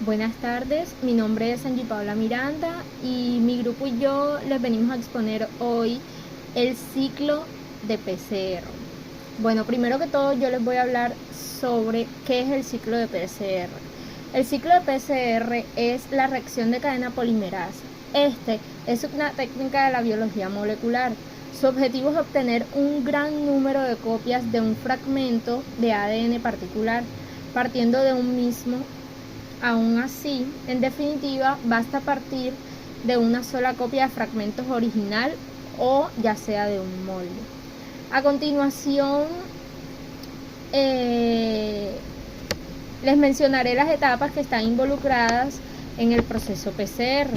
Buenas tardes, mi nombre es Angie Paula Miranda y mi grupo y yo les venimos a exponer hoy el ciclo de PCR. Bueno, primero que todo yo les voy a hablar sobre qué es el ciclo de PCR. El ciclo de PCR es la reacción de cadena polimerasa. Este es una técnica de la biología molecular. Su objetivo es obtener un gran número de copias de un fragmento de ADN particular, partiendo de un mismo. Aún así, en definitiva, basta partir de una sola copia de fragmentos original o ya sea de un molde. A continuación, les mencionaré las etapas que están involucradas en el proceso PCR.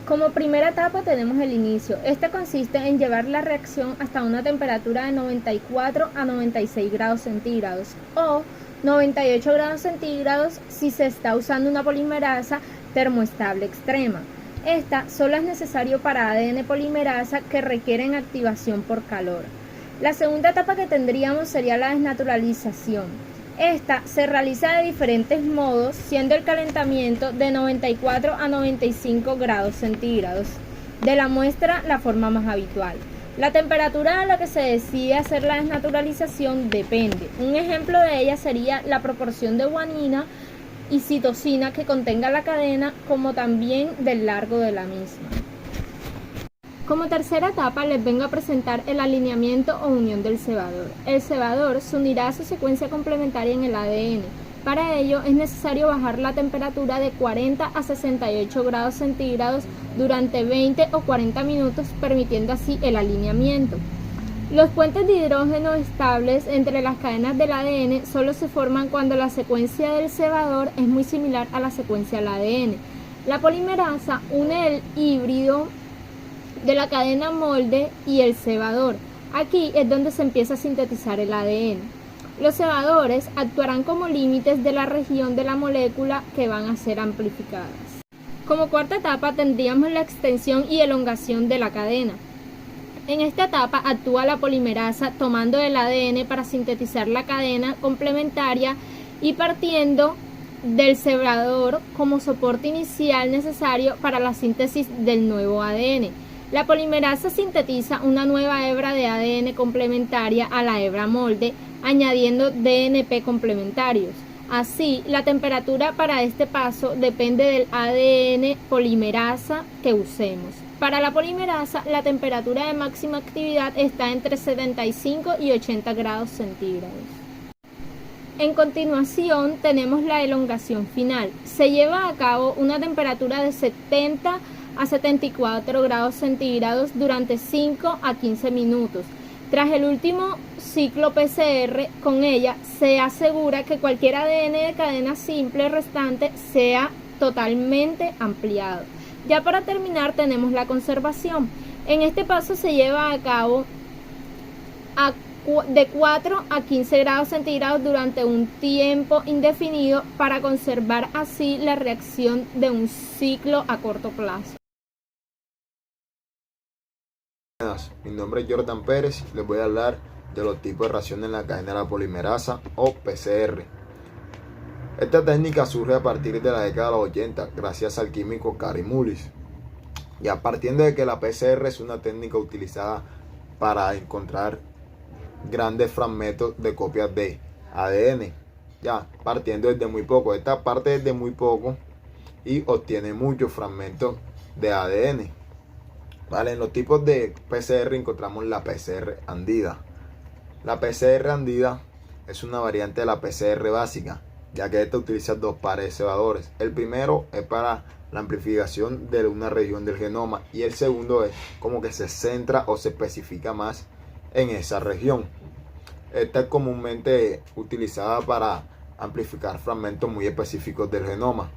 Como primera etapa tenemos el inicio. Este consiste en llevar la reacción hasta una temperatura de 94 a 96 grados centígrados o 98 grados centígrados si se está usando una polimerasa termoestable extrema. Esta solo es necesario para ADN polimerasa que requieren activación por calor. La segunda etapa que tendríamos sería la desnaturalización. Esta se realiza de diferentes modos, siendo el calentamiento de 94 a 95 grados centígrados de la muestra la forma más habitual. La temperatura a la que se decide hacer la desnaturalización depende. Un ejemplo de ella sería la proporción de guanina y citosina que contenga la cadena, como también del largo de la misma. Como tercera etapa les vengo a presentar el alineamiento o unión del cebador. El cebador se unirá a su secuencia complementaria en el ADN. Para ello es necesario bajar la temperatura de 40 a 68 grados centígrados durante 20 o 40 minutos, permitiendo así el alineamiento. Los puentes de hidrógeno estables entre las cadenas del ADN solo se forman cuando la secuencia del cebador es muy similar a la secuencia del ADN. La polimerasa une el híbrido de la cadena molde y el cebador. Aquí es donde se empieza a sintetizar el ADN. Los cebadores actuarán como límites de la región de la molécula que van a ser amplificadas. Como cuarta etapa tendríamos la extensión y elongación de la cadena. En esta etapa actúa la polimerasa tomando el ADN para sintetizar la cadena complementaria y partiendo del cebador como soporte inicial necesario para la síntesis del nuevo ADN. La polimerasa sintetiza una nueva hebra de ADN complementaria a la hebra molde, añadiendo DNP complementarios. Así, la temperatura para este paso depende del ADN polimerasa que usemos. Para la polimerasa, la temperatura de máxima actividad está entre 75 y 80 grados centígrados. En continuación, tenemos la elongación final. Se lleva a cabo una temperatura de 70 a 74 grados centígrados durante 5 a 15 minutos. Tras el último ciclo PCR, con ella se asegura que cualquier ADN de cadena simple restante sea totalmente ampliado. Ya para terminar tenemos la conservación. En este paso se lleva a cabo de 4 a 15 grados centígrados durante un tiempo indefinido para conservar así la reacción de un ciclo a corto plazo. Mi nombre es Jordan Pérez y les voy a hablar de los tipos de reacción en la cadena de la polimerasa o PCR. Esta técnica surge a partir de la década de los 80 gracias al químico Kary Mullis. Ya partiendo de que la PCR es una técnica utilizada para encontrar grandes fragmentos de copias de ADN. Ya partiendo desde muy poco, esta parte desde muy poco y obtiene muchos fragmentos de ADN. Vale, en los tipos de PCR encontramos la PCR andida. La PCR andida es una variante de la PCR básica, ya que esta utiliza dos pares de cebadores. El primero es para la amplificación de una región del genoma y el segundo es como que se centra o se especifica más en esa región. Esta es comúnmente utilizada para amplificar fragmentos muy específicos del genoma.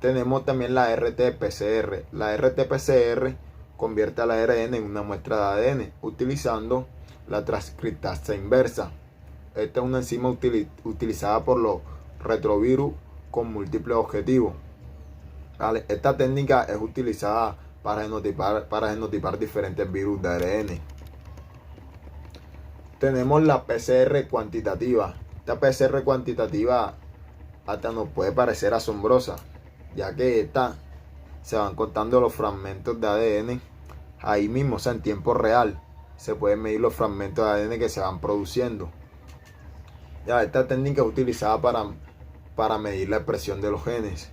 Tenemos también la RT-PCR. La RT-PCR convierte al ARN en una muestra de ADN utilizando la transcriptasa inversa. Esta es una enzima utilizada por los retrovirus con múltiples objetivos. ¿Vale? Esta técnica es utilizada para genotipar diferentes virus de ARN. Tenemos la PCR cuantitativa. Esta PCR cuantitativa hasta nos puede parecer asombrosa, ya que esta se van cortando los fragmentos de ADN ahí mismo, o sea, en tiempo real. Se pueden medir los fragmentos de ADN que se van produciendo. Ya, esta técnica es utilizada para medir la expresión de los genes.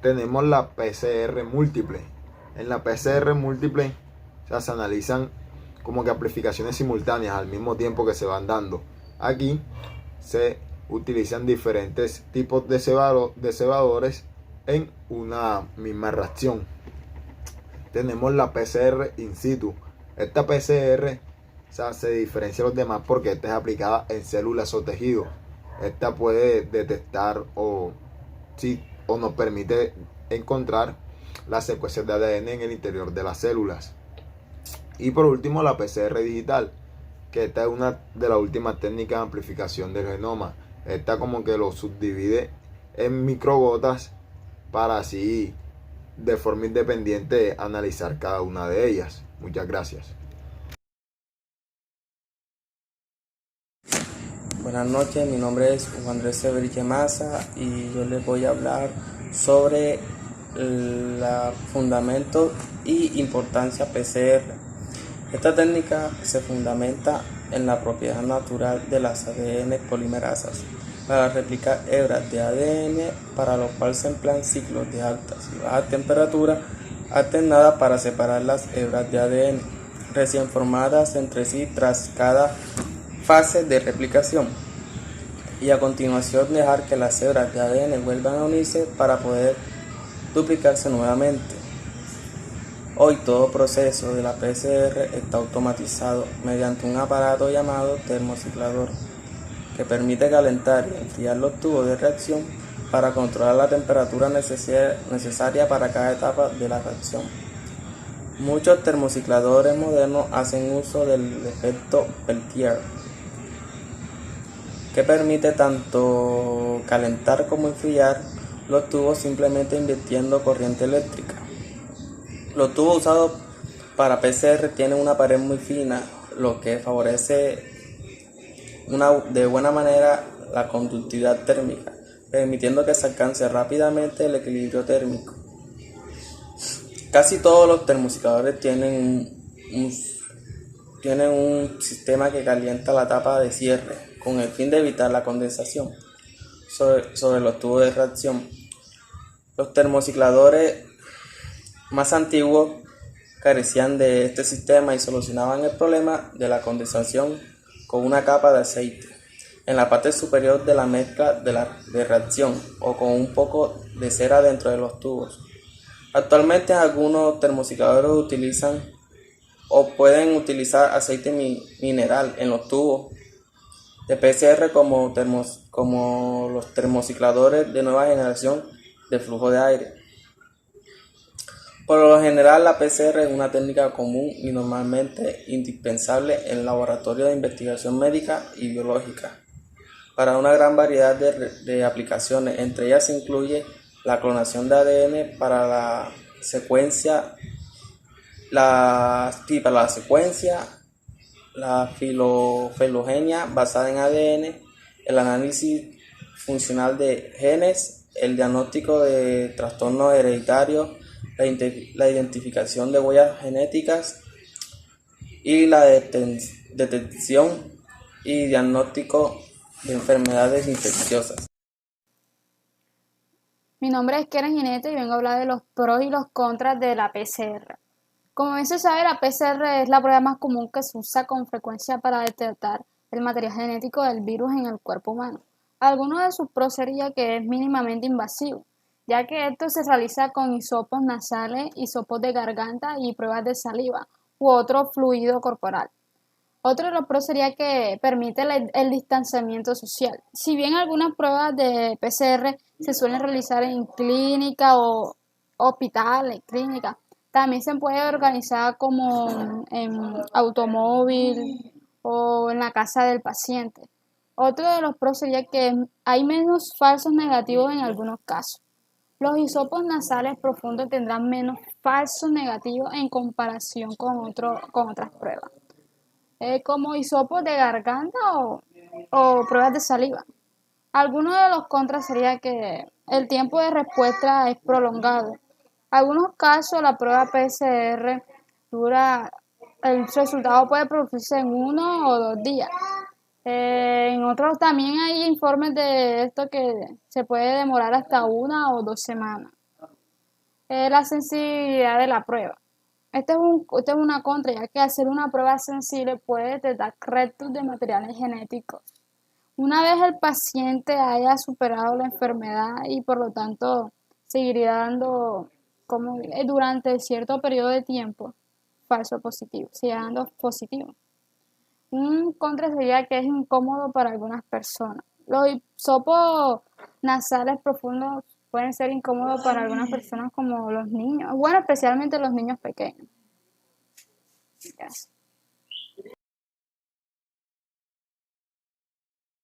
Tenemos la PCR múltiple. En la PCR múltiple, o sea, se analizan como que amplificaciones simultáneas al mismo tiempo que se van dando. Aquí se utilizan diferentes tipos de cebadores en una misma reacción. Tenemos la PCR in situ. Esta PCR, o sea, se diferencia de los demás porque esta es aplicada en células o tejidos. Esta puede detectar o nos permite encontrar las secuencias de ADN en el interior de las células. Y por último, la PCR digital, que esta es una de las últimas técnicas de amplificación del genoma. Esta como que lo subdivide en microgotas para así de forma independiente analizar cada una de ellas. Muchas gracias. Buenas noches, mi nombre es Juan Andrés Severiche Maza y yo les voy a hablar sobre el fundamento y importancia PCR. Esta técnica se fundamenta en la propiedad natural de las ADN polimerasas para replicar hebras de ADN, para lo cual se emplean ciclos de altas y bajas temperaturas alternadas para separar las hebras de ADN recién formadas entre sí tras cada fase de replicación, y a continuación dejar que las hebras de ADN vuelvan a unirse para poder duplicarse nuevamente. Hoy todo proceso de la PCR está automatizado mediante un aparato llamado termociclador, que permite calentar y enfriar los tubos de reacción para controlar la temperatura necesaria para cada etapa de la reacción. Muchos termocicladores modernos hacen uso del efecto Peltier, que permite tanto calentar como enfriar los tubos simplemente invirtiendo corriente eléctrica. Los tubos usados para PCR tienen una pared muy fina, lo que favorece de buena manera la conductividad térmica, permitiendo que se alcance rápidamente el equilibrio térmico. Casi todos los termocicladores tienen un sistema que calienta la tapa de cierre con el fin de evitar la condensación sobre los tubos de reacción. Los termocicladores más antiguos carecían de este sistema y solucionaban el problema de la condensación con una capa de aceite en la parte superior de la mezcla de reacción o con un poco de cera dentro de los tubos. Actualmente algunos termocicladores utilizan o pueden utilizar aceite mineral en los tubos de PCR como los termocicladores de nueva generación de flujo de aire. Por lo general, la PCR es una técnica común y normalmente indispensable en el laboratorio de investigación médica y biológica para una gran variedad de aplicaciones. Entre ellas se incluye la clonación de ADN para la secuencia, la filogenia basada en ADN, el análisis funcional de genes, el diagnóstico de trastornos hereditarios, la identificación de huellas genéticas y la detección y diagnóstico de enfermedades infecciosas. Mi nombre es Keren Ginete y vengo a hablar de los pros y los contras de la PCR. Como bien se sabe, la PCR es la prueba más común que se usa con frecuencia para detectar el material genético del virus en el cuerpo humano. Algunos de sus pros sería que es mínimamente invasivo, ya que esto se realiza con hisopos nasales, hisopos de garganta y pruebas de saliva u otro fluido corporal. Otro de los pros sería que permite el distanciamiento social. Si bien algunas pruebas de PCR se suelen realizar en clínica o hospitales, clínicas, también se puede organizar como en automóvil o en la casa del paciente. Otro de los pros sería que hay menos falsos negativos en algunos casos. Los hisopos nasales profundos tendrán menos falsos negativos en comparación con otras pruebas, como hisopos de garganta o pruebas de saliva. Algunos de los contras sería que el tiempo de respuesta es prolongado. En algunos casos la prueba PCR el resultado puede producirse en 1 o 2 días. En otros también hay informes de esto que se puede demorar hasta 1 o 2 semanas. La sensibilidad de la prueba. Esta es una contra, ya que hacer una prueba sensible puede detectar restos de materiales genéticos. Una vez el paciente haya superado la enfermedad y por lo tanto seguiría dando durante cierto periodo de tiempo falso positivo, sigue dando positivo. Un contra sería que es incómodo para algunas personas. Los hisopos nasales profundos pueden ser incómodos para algunas personas como los niños, bueno, especialmente los niños pequeños. Gracias.